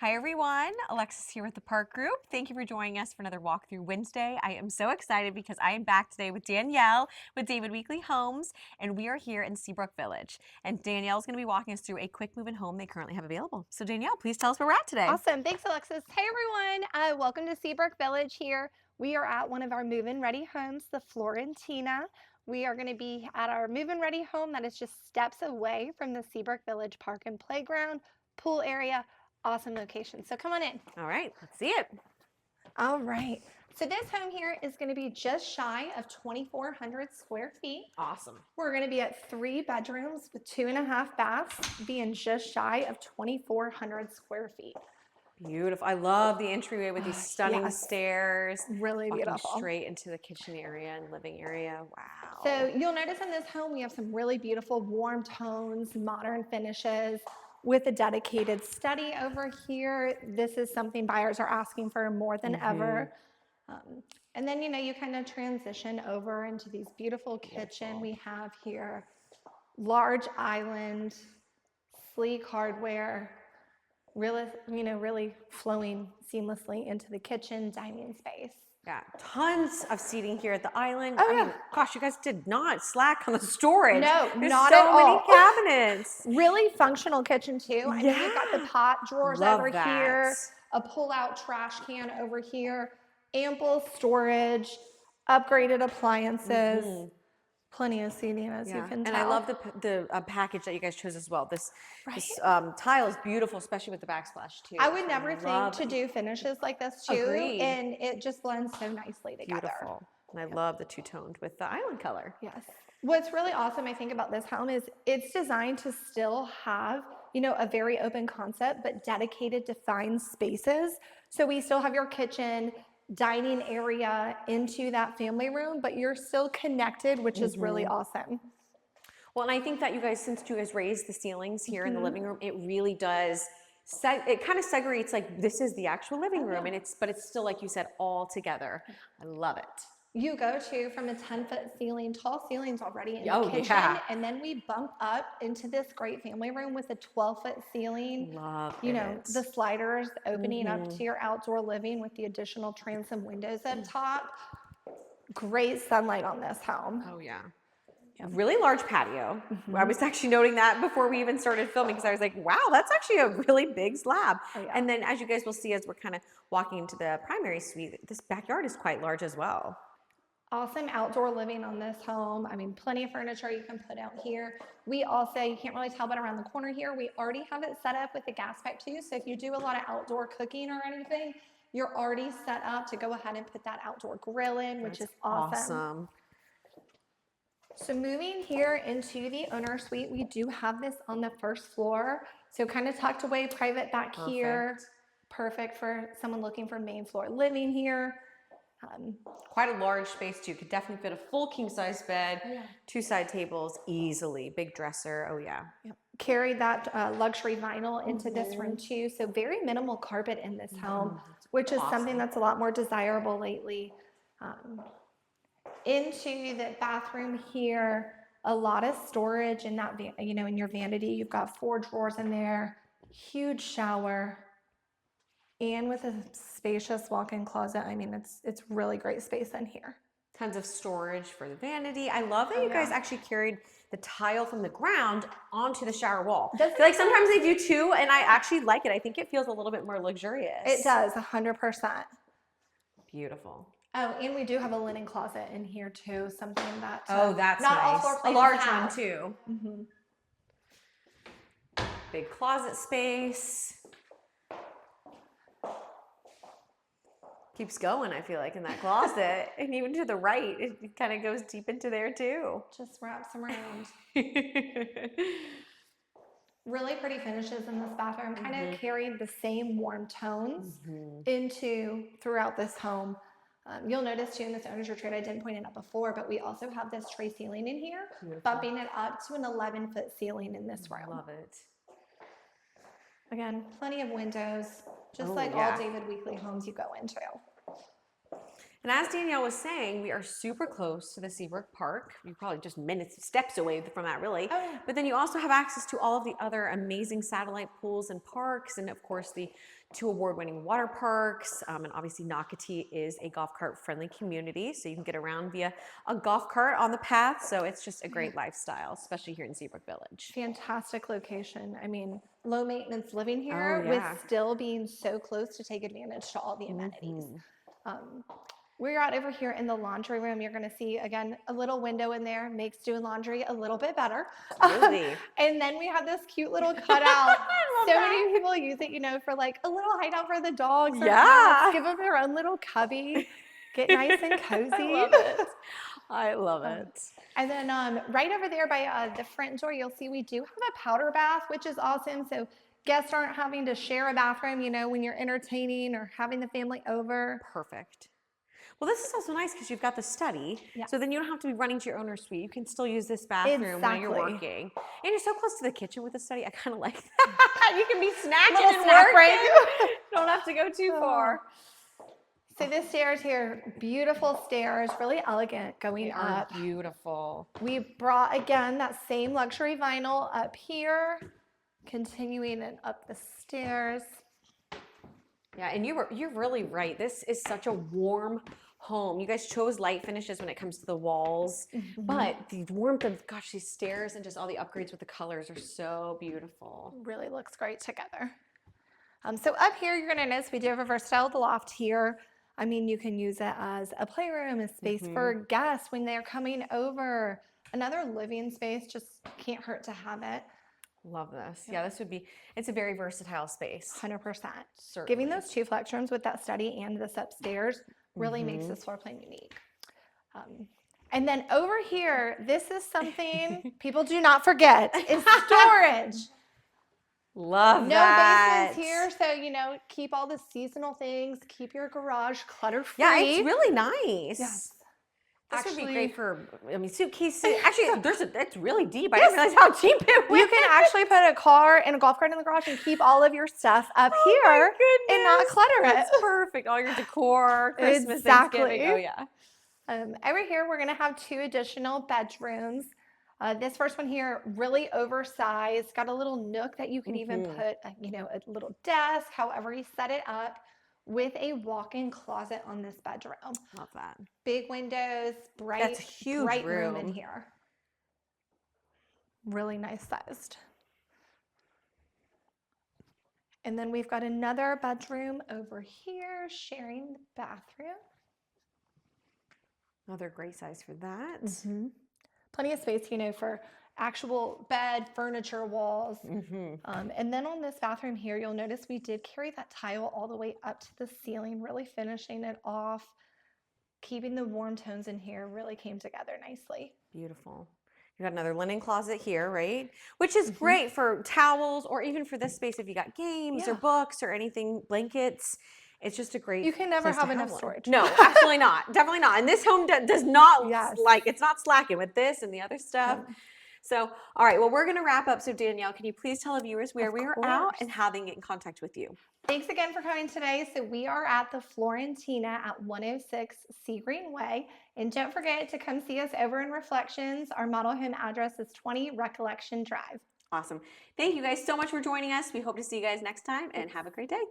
Hi everyone, Alexis here with the Park Group. Thank you for joining us for another walkthrough Wednesday. I am so excited because I am back today with Danielle with David Weekley Homes, and we are here in Seabrook Village. And Danielle's going to be walking us through a quick move-in home they currently have available. So Danielle, please tell us where we're at today. Awesome. Thanks, Alexis. Hey, everyone. Welcome to Seabrook Village here. We are at one of our move-in ready homes, the Florentina. We are going to be at our move-in ready home that is just steps away from the Seabrook Village Park and Playground, pool area. Awesome location. So come on in. All right, let's see it. All right. So this home here is going to be just shy of 2,400 square feet. Awesome. We're going to be at 3 bedrooms with 2.5 baths, being just shy of 2,400 square feet. Beautiful. I love the entryway with these stunning stairs. Really walking beautiful. Straight into the kitchen area and living area. Wow. So you'll notice in this home we have some really beautiful warm tones, modern finishes with a dedicated study over here. This is something buyers are asking for more than ever. And then, you kind of transition over into these beautiful kitchen we have here. Large island, sleek hardware, really flowing seamlessly into the kitchen dining space. Yeah, tons of seating here at the island. Oh, I yeah. mean, gosh, you guys did not slack on the storage. No, There's not so at many all. cabinets. Really functional kitchen too. I mean, we've got the pot drawers Love over that. here, a pull-out trash can over here, ample storage, upgraded appliances, plenty of seating as you can tell. And I love the package that you guys chose as well. This tile is beautiful, especially with the backsplash too. I would never think to do finishes like this too, Agreed. and it just blends so nicely together. Beautiful. And I love the two-toned with the island color. Yes. What's really awesome, I think, about this home is it's designed to still have, a very open concept, but dedicated, defined spaces. So we still have your kitchen, dining area into that family room, but you're still connected, which is really awesome. Well, and I think that since you guys raised the ceilings here in the living room, it really does, it kind of segregates, like this is the actual living room, and but it's still, like you said, all together. I love it. You go from a 10-foot ceiling, tall ceilings already in the kitchen, and then we bump up into this great family room with a 12-foot ceiling. Love the sliders opening up to your outdoor living with the additional transom windows up top. Great sunlight on this home. Oh, yeah. Really large patio. I was actually noting that before we even started filming because I was like, wow, that's actually a really big slab. Oh, yeah. And then as you guys will see as we're kind of walking into the primary suite, this backyard is quite large as well. Awesome outdoor living on this home. I mean, plenty of furniture you can put out here. We also, you can't really tell, but around the corner here, we already have it set up with the gas pipe too. So if you do a lot of outdoor cooking or anything, you're already set up to go ahead and put that outdoor grill in, which is awesome. So moving here into the owner suite, we do have this on the first floor. So kind of tucked away, private back here. Perfect for someone looking for main floor living here. Quite a large space too. Could definitely fit a full king size bed, 2 side tables easily, big dresser. Oh yeah. Carried that luxury vinyl into this room too. So very minimal carpet in this home, which is something that's a lot more desirable lately. Into the bathroom here, a lot of storage in that, in your vanity. You've got 4 drawers in there, huge shower. And with a spacious walk-in closet, I mean, it's really great space in here. Tons of storage for the vanity. I love that you guys actually carried the tile from the ground onto the shower wall. I feel like sometimes they do too, and I actually like it. I think it feels a little bit more luxurious. It does, 100%. Beautiful. Oh, and we do have a linen closet in here too, something that that's not nice. all floor plans a large have. one too. Big closet space. Keeps going, I feel like, in that closet. And even to the right, it kind of goes deep into there too. Just wraps around. Really pretty finishes in this bathroom. Kind of carried the same warm tones throughout this home. You'll notice too in this owner's retreat, I didn't point it out before, but we also have this tray ceiling in here, bumping it up to an 11-foot ceiling in this room. Love it. Again, plenty of windows, just like all David Weekley homes you go into. And as Danielle was saying, we are super close to the Seabrook Park. You're probably just minutes, steps away from that, really. Oh, yeah. But then you also have access to all of the other amazing satellite pools and parks, and of course the 2 award-winning water parks. And obviously Nocatee is a golf cart friendly community, so you can get around via a golf cart on the path. So it's just a great lifestyle, especially here in Seabrook Village. Fantastic location. I mean, low maintenance living Oh, here yeah. with still being so close to take advantage to all the amenities. We're out over here in the laundry room. You're going to see, again, a little window in there, makes doing laundry a little bit better. Absolutely. And then we have this cute little cutout. Many people use it, you know, for like a little hideout for the dogs or cats. Give them their own little cubby. Get nice and cozy. I love it. I love it. And then right over there by the front door, you'll see we do have a powder bath, which is awesome. So guests aren't having to share a bathroom, you know, when you're entertaining or having the family over. Perfect. Well, this is also nice because you've got the study, so then you don't have to be running to your owner's suite. You can still use this bathroom while you're working. And you're so close to the kitchen with the study. I kind of like that. You can be snacking and working. Don't have to go too far. So the stairs here, beautiful stairs, really elegant going up. Beautiful. We brought, again, that same luxury vinyl up here, continuing and up the stairs. Yeah, and you're really right. This is such a warm home. You guys chose light finishes when it comes to the walls, but the warmth of, gosh, these stairs and just all the upgrades with the colors are so beautiful. Really looks great together. So up here, you're going to notice we do have a versatile loft here. I mean, you can use it as a playroom, a space for guests when they're coming over. Another living space, just can't hurt to have it. Love this. Yeah, this would be, it's a very versatile space. 100%. Certainly. Giving those 2 flex rooms with that study and this upstairs really makes this floor plan unique. And then over here, this is something people do not forget, is storage. Love that. No basements here, so, you know, keep all the seasonal things, keep your garage clutter-free. Yeah, it's really nice. Yes. This would be great for, I mean, suitcases. Actually, it's really deep. I didn't realize how cheap it was. You can actually put a car and a golf cart in the garage and keep all of your stuff up here and not clutter it. That's perfect. All your decor, Christmas, Thanksgiving. Oh, yeah. Over here, we're going to have 2 additional bedrooms. This first one here, really oversized, got a little nook that you can even put, you know, a little desk, however you set it up, with a walk-in closet on this bedroom. Love that. Big windows, bright, That's a huge bright room in here. Really nice sized. And then we've got another bedroom over here, sharing the bathroom. Another great size for that. Plenty of space, you know, for actual bed, furniture, walls. And then on this bathroom here, you'll notice we did carry that tile all the way up to the ceiling, really finishing it off. Keeping the warm tones in here really came together nicely. Beautiful. You got another linen closet here, right? Which is great for towels, or even for this space if you got games or books or anything, blankets. It's just a great. You can never have enough storage. No, absolutely not. Definitely not. And this home does not it's not slacking with this and the other stuff. So, all right, well, we're going to wrap up. So, Danielle, can you please tell the viewers where we are out and how they can get in contact with you? Thanks again for coming today. So, we are at the Florentina at 106 Sea Green Way. And don't forget to come see us over in Reflections. Our model home address is 20 Recollection Drive. Awesome. Thank you guys so much for joining us. We hope to see you guys next time, and have a great day.